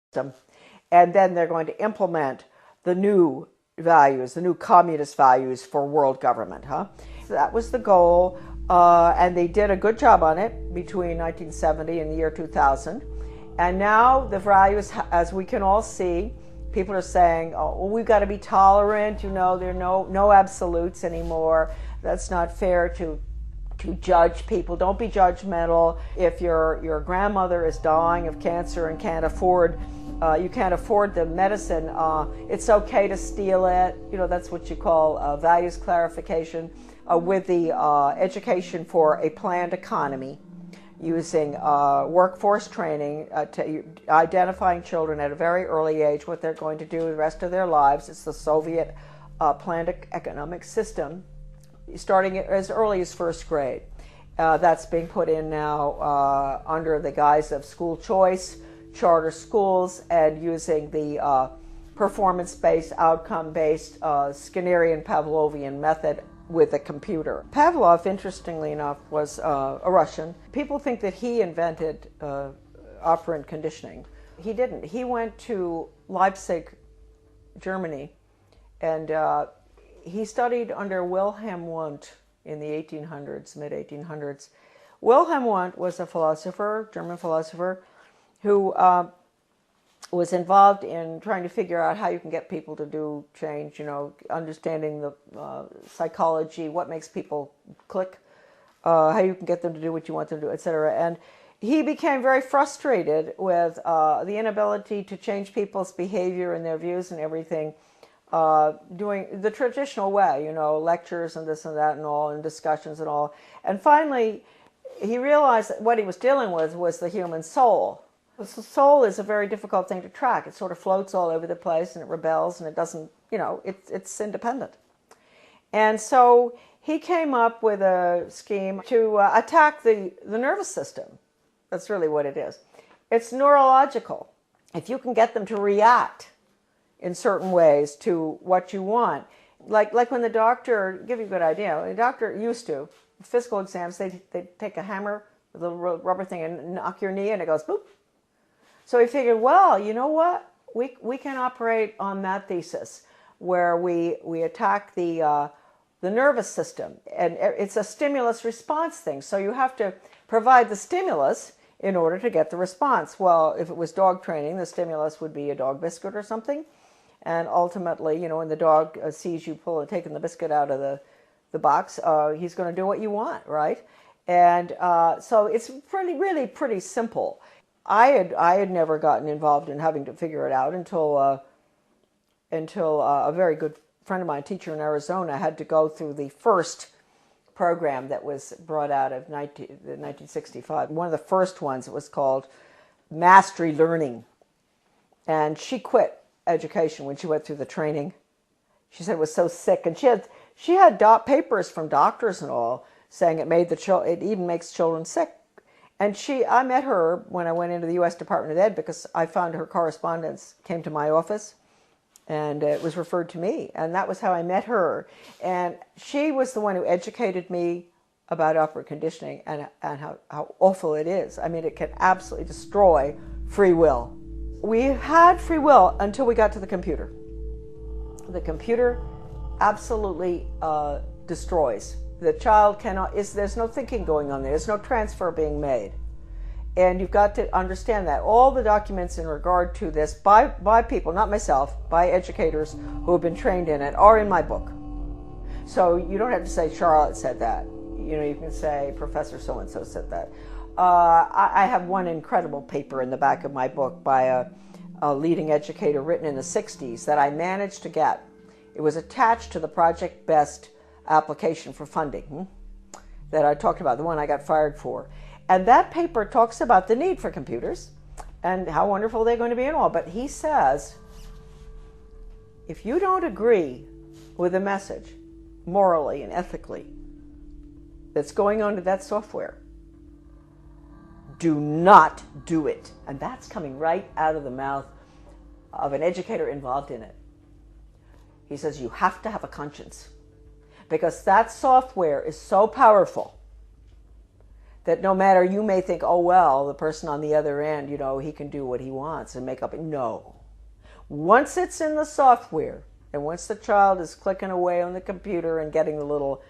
system, and then they're going to implement the new values, the new communist values for world government. So that was the goal, and they did a good job on it between 1970 and the year 2000. And now the values, as we can all see, people are saying, oh, well, we've got to be tolerant, there are no absolutes anymore. That's not fair to judge people. Don't be judgmental. If your grandmother is dying of cancer and you can't afford the medicine, it's okay to steal it. That's what you call values clarification. With the education for a planned economy, using workforce training, identifying children at a very early age what they're going to do the rest of their lives. It's the Soviet planned economic system, starting as early as first grade. That's being put in now under the guise of school choice, charter schools, and using the performance-based, outcome-based Skinnerian Pavlovian method with a computer. Pavlov, interestingly enough, was a Russian. People think that he invented operant conditioning. He didn't. He went to Leipzig, Germany, and he studied under Wilhelm Wundt in the 1800s, mid-1800s. Wilhelm Wundt was a philosopher, German philosopher, who was involved in trying to figure out how you can get people to do change, understanding the psychology, what makes people click, how you can get them to do what you want them to do, etc. And he became very frustrated with the inability to change people's behavior and their views and everything, doing the traditional way, lectures and this and that and all, and discussions and all. And finally, he realized that what he was dealing with was the human soul. The soul is a very difficult thing to track. It sort of floats all over the place, and it rebels, and it doesn't, it's independent. And so he came up with a scheme to attack the nervous system. That's really what it is. It's neurological. If you can get them to react in certain ways to what you want, like when the doctor, give you a good idea, the doctor used to, physical exams, they take a hammer, a little rubber thing, and knock your knee, and it goes boop. So he figured, well, you know what? We can operate on that thesis where we attack the nervous system. And it's a stimulus response thing. So you have to provide the stimulus in order to get the response. Well, if it was dog training, the stimulus would be a dog biscuit or something. And ultimately, when the dog sees you taking the biscuit out of the box, he's going to do what you want, right? And so it's really pretty simple. I had never gotten involved in having to figure it out until a very good friend of mine, a teacher in Arizona, had to go through the first program that was brought out of 1965. One of the first ones, it was called Mastery Learning. And she quit education when she went through the training. She said it was so sick, and she had papers from doctors and all saying it even makes children sick. And I met her when I went into the U.S. Department of Ed because I found her correspondence came to my office, and it was referred to me. And that was how I met her. And she was the one who educated me about operant conditioning and how awful it is. I mean, it can absolutely destroy free will. We had free will until we got to the computer. The computer absolutely destroys. The child there's no thinking going on there. There's no transfer being made. And you've got to understand that. All the documents in regard to this by people, not myself, by educators who have been trained in it, are in my book. So you don't have to say Charlotte said that. You can say Professor so-and-so said that. I have one incredible paper in the back of my book by a leading educator written in the 60s that I managed to get. It was attached to the Project Best application for funding that I talked about, the one I got fired for. And that paper talks about the need for computers and how wonderful they're going to be and all. But he says, if you don't agree with the message morally and ethically that's going on to that software, do not do it. And that's coming right out of the mouth of an educator involved in it. He says you have to have a conscience, because that software is so powerful that no matter, you may think, oh, well, the person on the other end, he can do what he wants and make up. No. Once it's in the software, and once the child is clicking away on the computer and getting the little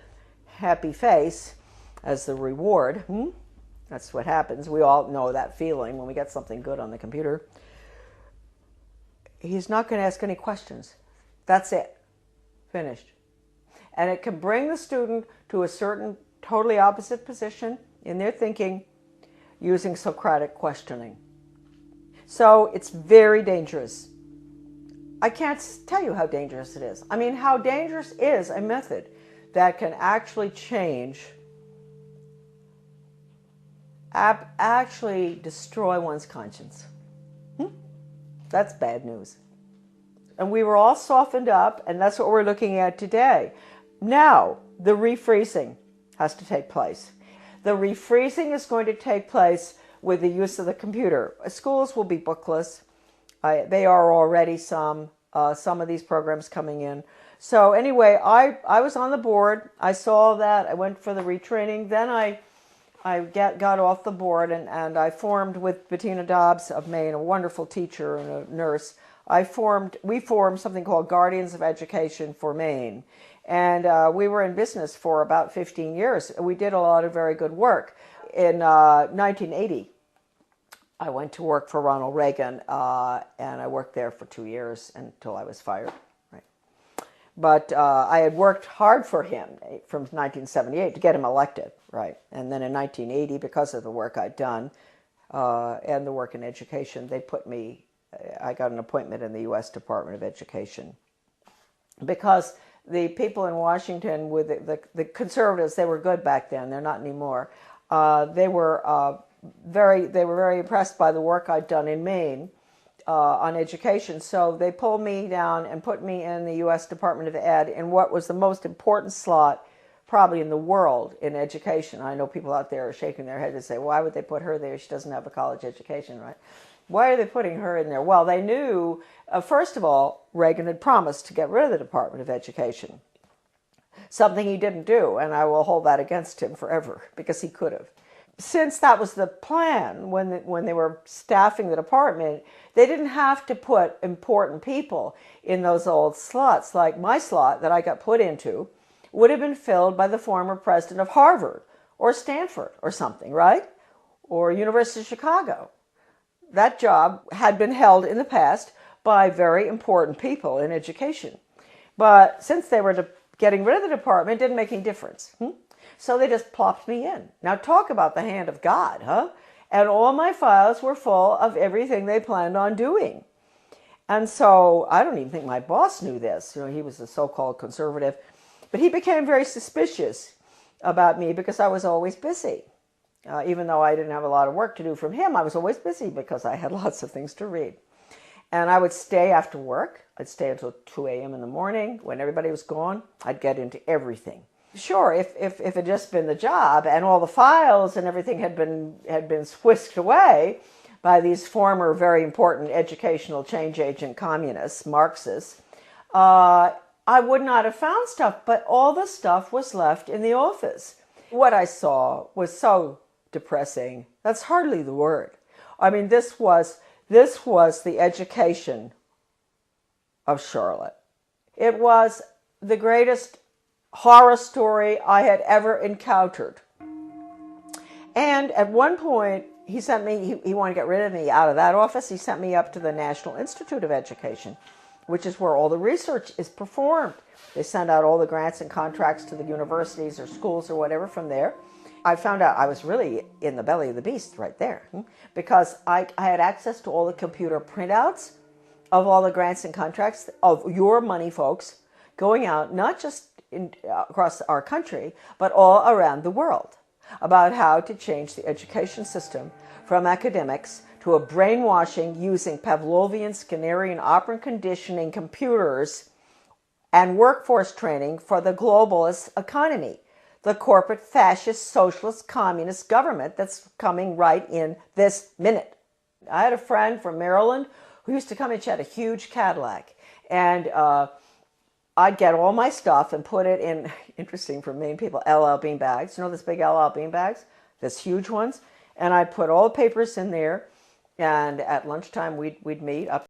happy face as the reward, that's what happens. We all know that feeling when we get something good on the computer. He's not going to ask any questions. That's it. Finished. And it can bring the student to a certain totally opposite position in their thinking using Socratic questioning. So it's very dangerous. I can't tell you how dangerous it is. I mean, how dangerous is a method that can actually change, actually destroy one's conscience. That's bad news. And we were all softened up, and that's what we're looking at today. Now, the refreezing has to take place. The refreezing is going to take place with the use of the computer. Schools will be bookless. They are already some of these programs coming in. So anyway, I was on the board. I saw that. I went for the retraining. Then I got off the board and I formed with Bettina Dobbs of Maine, a wonderful teacher and a nurse. We formed something called Guardians of Education for Maine. And we were in business for about 15 years. We did a lot of very good work. In 1980, I went to work for Ronald Reagan, and I worked there for 2 years until I was fired. Right. But I had worked hard for him from 1978 to get him elected. Right. And then in 1980, because of the work I'd done and the work in education, I got an appointment in the U.S. Department of Education. Because the people in Washington, with the conservatives, they were good back then. They're not anymore. They were very impressed by the work I'd done in Maine on education. So they pulled me down and put me in the U.S. Department of Ed in what was the most important slot probably in the world in education. I know people out there are shaking their head and say, why would they put her there? She doesn't have a college education, right? Why are they putting her in there? Well, they knew, first of all, Reagan had promised to get rid of the Department of Education, something he didn't do, and I will hold that against him forever, because he could have. Since that was the plan, when they were staffing the department, they didn't have to put important people in those old slots. Like my slot that I got put into would have been filled by the former president of Harvard or Stanford or something, right? Or University of Chicago. That job had been held in the past by very important people in education. But since they were getting rid of the department, it didn't make any difference. So they just plopped me in. Now talk about the hand of God, huh? And all my files were full of everything they planned on doing. And so I don't even think my boss knew this. He was a so-called conservative. But he became very suspicious about me because I was always busy. Even though I didn't have a lot of work to do from him, I was always busy because I had lots of things to read. And I would stay after work. I'd stay until 2 a.m. in the morning. When everybody was gone, I'd get into everything. Sure, if it had just been the job and all the files and everything had been whisked away by these former very important educational change agent communists, Marxists, I would not have found stuff, but all the stuff was left in the office. What I saw was so depressing. That's hardly the word. I mean, this was the education of Charlotte. It was the greatest horror story I had ever encountered. And at one point, he sent me, he wanted to get rid of me out of that office. He sent me up to the National Institute of Education, which is where all the research is performed. They send out all the grants and contracts to the universities or schools or whatever from there. I found out I was really in the belly of the beast right there, because I had access to all the computer printouts of all the grants and contracts of your money folks going out, not just across our country, but all around the world, about how to change the education system from academics to a brainwashing using Pavlovian, Skinnerian, operant conditioning computers and workforce training for the globalist economy, the corporate fascist, socialist, communist government that's coming right in this minute. I had a friend from Maryland who used to come and she had a huge Cadillac, and I'd get all my stuff and put it in, interesting for Maine people, LL bean bags. You know those big LL bean bags? this huge ones. And I put all the papers in there, and at lunchtime we'd meet up